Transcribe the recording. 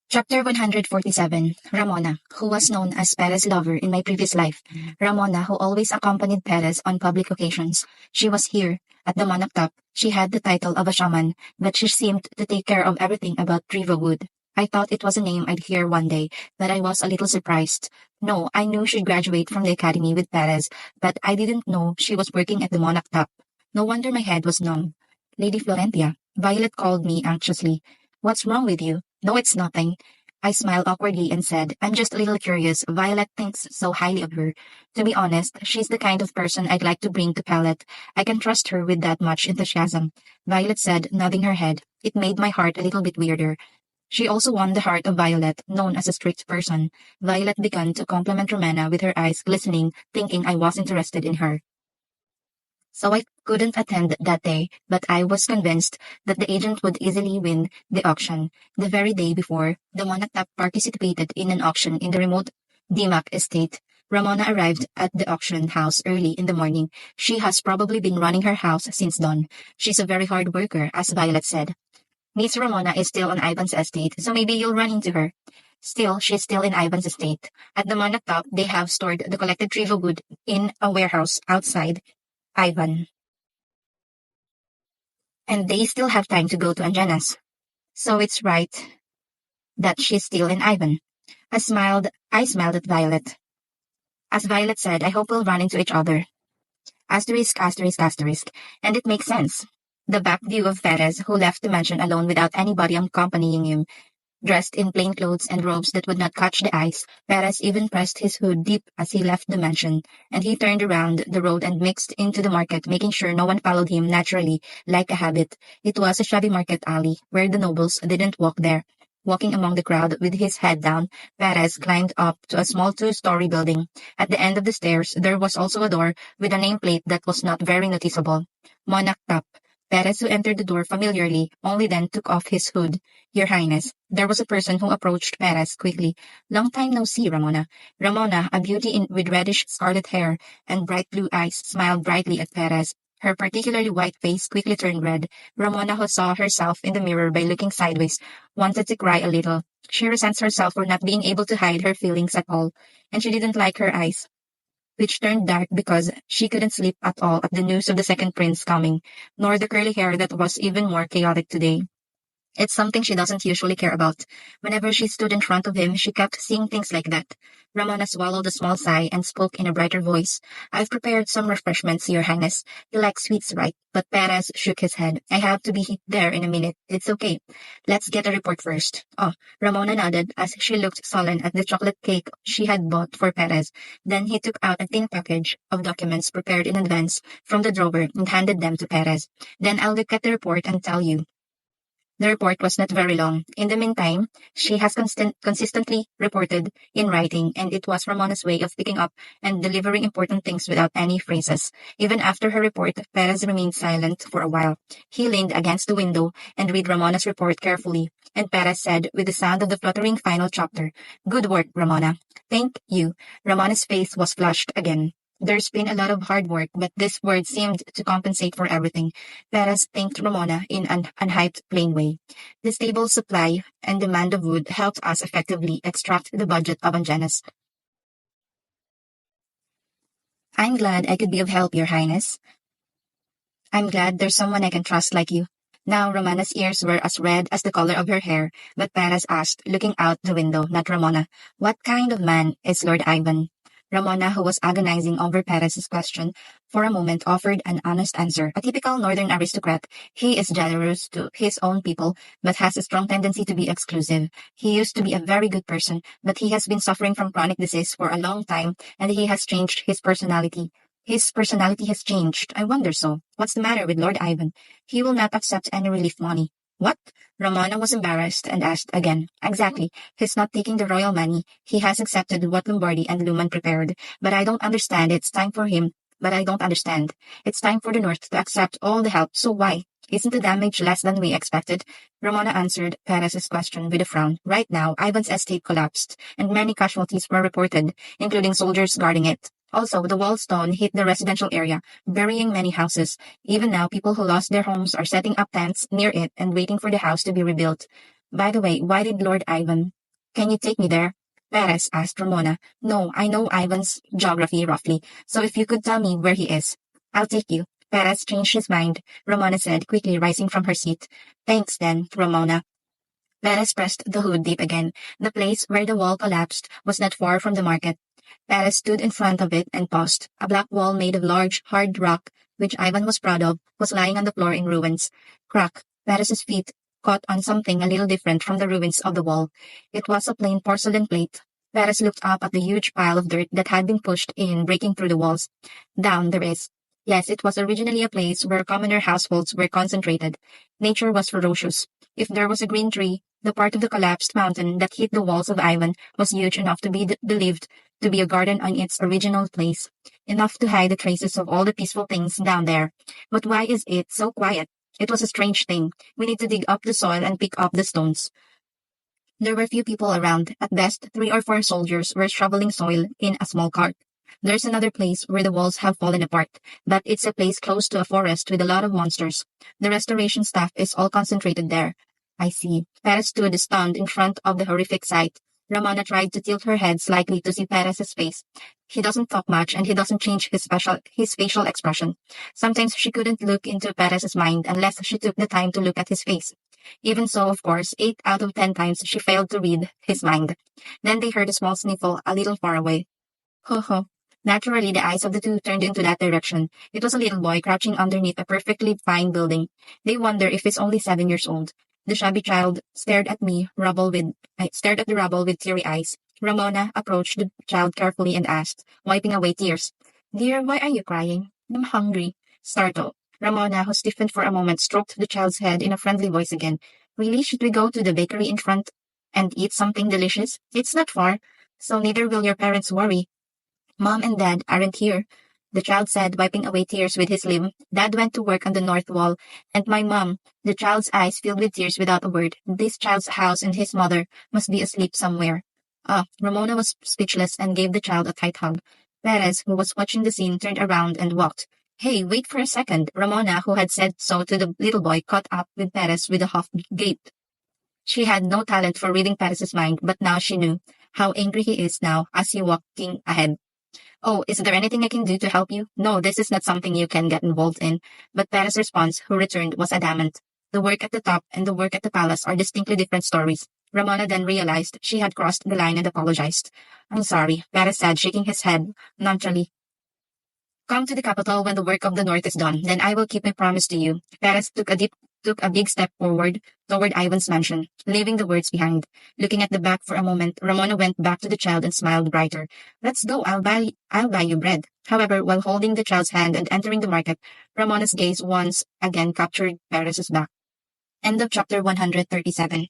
Chapter 147. Ramona, who was known as Perez's lover in my previous life. Ramona, who always accompanied Perez on public occasions. She was here, at the Monarch Top. She had the title of a shaman, but she seemed to take care of everything about Wood. I thought it was a name I'd hear one day, but I was a little surprised. No, I knew she'd graduate from the academy with Perez, but I didn't know she was working at the Monarch Top. No wonder my head was numb. Lady Florentia, Violet called me anxiously. What's wrong with you? No, it's nothing. I smiled awkwardly and said, I'm just a little curious. Violet thinks so highly of her. To be honest, she's the kind of person I'd like to bring to Pallet. I can trust her with that much enthusiasm. Violet said, nodding her head. It made my heart a little bit weirder. She also won the heart of Violet, known as a strict person. Violet began to compliment Romana with her eyes glistening, thinking I was interested in her. So I couldn't attend that day, but I was convinced that the agent would easily win the auction. The very day before, the Monatap participated in an auction in the remote Dimac estate. Ramona arrived at the auction house early in the morning. She has probably been running her house since dawn. She's a very hard worker, as Violet said. Miss Ramona is still on Ivan's estate, so maybe you'll run into her. Still, she's still in Ivan's estate. At the Monatap, they have stored the collected Trivo wood in a warehouse outside Ivan. And they still have time to go to Anjana's. So it's right that she's still in Ivan. I smiled at Violet. As Violet said, I hope we'll run into each other. Asterisk, asterisk, asterisk. And it makes sense. The back view of Perez, who left the mansion alone without anybody accompanying him, dressed in plain clothes and robes that would not catch the eyes. Perez even pressed his hood deep as he left the mansion, and he turned around the road and mixed into the market, making sure no one followed him naturally, like a habit. It was a shabby market alley, where the nobles didn't walk there. Walking among the crowd with his head down, Perez climbed up to a small two-story building. At the end of the stairs, there was also a door with a nameplate that was not very noticeable. Monarch Top. Perez, who entered the door familiarly, only then took off his hood. Your Highness, there was a person who approached Perez quickly. Long time no see, Ramona. Ramona, a beauty with reddish scarlet hair and bright blue eyes, smiled brightly at Perez. Her particularly white face quickly turned red. Ramona, who saw herself in the mirror by looking sideways, wanted to cry a little. She resents herself for not being able to hide her feelings at all, and she didn't like her eyes, which turned dark because she couldn't sleep at all at the news of the second prince coming, nor the curly hair that was even more chaotic today. It's something she doesn't usually care about. Whenever she stood in front of him, she kept seeing things like that. Ramona swallowed a small sigh and spoke in a brighter voice. I've prepared some refreshments, Your Highness. You like sweets, right? But Perez shook his head. I have to be there in a minute. It's okay. Let's get a report first. Oh, Ramona nodded as she looked sullen at the chocolate cake she had bought for Perez. Then he took out a thin package of documents prepared in advance from the drawer and handed them to Perez. Then I'll look at the report and tell you. The report was not very long. In the meantime, she has consistently reported in writing, and it was Ramona's way of picking up and delivering important things without any phrases. Even after her report, Perez remained silent for a while. He leaned against the window and read Ramona's report carefully, and Perez said with the sound of the fluttering final chapter, Good work, Ramona. Thank you. Ramona's face was flushed again. There's been a lot of hard work, but this word seemed to compensate for everything. Perez thanked Ramona in an unhyped, plain way. The stable supply and demand of wood helped us effectively extract the budget of Angenas. I'm glad I could be of help, Your Highness. I'm glad there's someone I can trust like you. Now Ramona's ears were as red as the color of her hair, but Perez asked, looking out the window, not Ramona, what kind of man is Lord Ivan? Ramona, who was agonizing over Perez's question, for a moment offered an honest answer. A typical northern aristocrat, he is generous to his own people, but has a strong tendency to be exclusive. He used to be a very good person, but he has been suffering from chronic disease for a long time, and he has changed his personality. His personality has changed. I wonder so. What's the matter with Lord Ivan? He will not accept any relief money. What? Ramona was embarrassed and asked again. Exactly. He's not taking the royal money. He has accepted what Lombardy and Luman prepared. But I don't understand. It's time for him. But I don't understand. It's time for the North to accept all the help. So why? Isn't the damage less than we expected? Ramona answered Perez's question with a frown. Right now, Ivan's estate collapsed, and many casualties were reported, including soldiers guarding it. Also, the wall stone hit the residential area, burying many houses. Even now, people who lost their homes are setting up tents near it and waiting for the house to be rebuilt. By the way, why did Lord Ivan Can you take me there? Perez asked Ramona. No, I know Ivan's geography roughly, so if you could tell me where he is. I'll take you. Perez changed his mind, Ramona said, quickly rising from her seat. Thanks then, Ramona. Perez pressed the hood deep again. The place where the wall collapsed was not far from the market. Perez stood in front of it and paused. A black wall made of large, hard rock, which Ivan was proud of, was lying on the floor in ruins. Crack. Perez's feet caught on something a little different from the ruins of the wall. It was a plain porcelain plate. Perez looked up at the huge pile of dirt that had been pushed in, breaking through the walls. Down there is. Yes, it was originally a place where commoner households were concentrated. Nature was ferocious. If there was a green tree, the part of the collapsed mountain that hit the walls of Ivan was huge enough to be believed to be a garden on its original place, enough to hide the traces of all the peaceful things down there. But why is it so quiet? It was a strange thing. We need to dig up the soil and pick up the stones. There were few people around. At best, 3 or 4 soldiers were shoveling soil in a small cart. There's another place where the walls have fallen apart, but it's a place close to a forest with a lot of monsters. The restoration staff is all concentrated there. I see. Perez stood stunned in front of the horrific sight. Ramona tried to tilt her head slightly to see Perez's face. He doesn't talk much and he doesn't change his facial expression. Sometimes she couldn't look into Perez's mind unless she took the time to look at his face. Even so, of course, 8 out of 10 times she failed to read his mind. Then they heard a small sniffle a little far away. Ho ho. Naturally, the eyes of the two turned into that direction. It was a little boy crouching underneath a perfectly fine building. They wonder if he's only 7 years old. The shabby child stared at the rubble with teary eyes. Ramona approached the child carefully and asked, wiping away tears, Dear, why are you crying? I'm hungry. Startled. Ramona, who stiffened for a moment, stroked the child's head in a friendly voice again. Really, should we go to the bakery in front and eat something delicious? It's not far, so neither will your parents worry. Mom and Dad aren't here, the child said, wiping away tears with his sleeve. Dad went to work on the north wall, and my mom, the child's eyes filled with tears without a word. This child's house and his mother must be asleep somewhere. Ramona was speechless and gave the child a tight hug. Perez, who was watching the scene, turned around and walked. Hey, wait for a second. Ramona, who had said so to the little boy, caught up with Perez with a huff gait. She had no talent for reading Perez's mind, but now she knew how angry he is now as he walking ahead. Oh, is there anything I can do to help you? No, this is not something you can get involved in. But Perez's response, who returned, was adamant. The work at the top and the work at the palace are distinctly different stories. Ramona then realized she had crossed the line and apologized. I'm sorry, Perez said, shaking his head nonchalantly. Come to the capital when the work of the north is done, then I will keep my promise to you. Perez took a big step forward toward Ivan's mansion, leaving the words behind. Looking at the back for a moment, Ramona went back to the child and smiled brighter. Let's go, I'll buy you bread. However, while holding the child's hand and entering the market, Ramona's gaze once again captured Perez's back. End of chapter 137.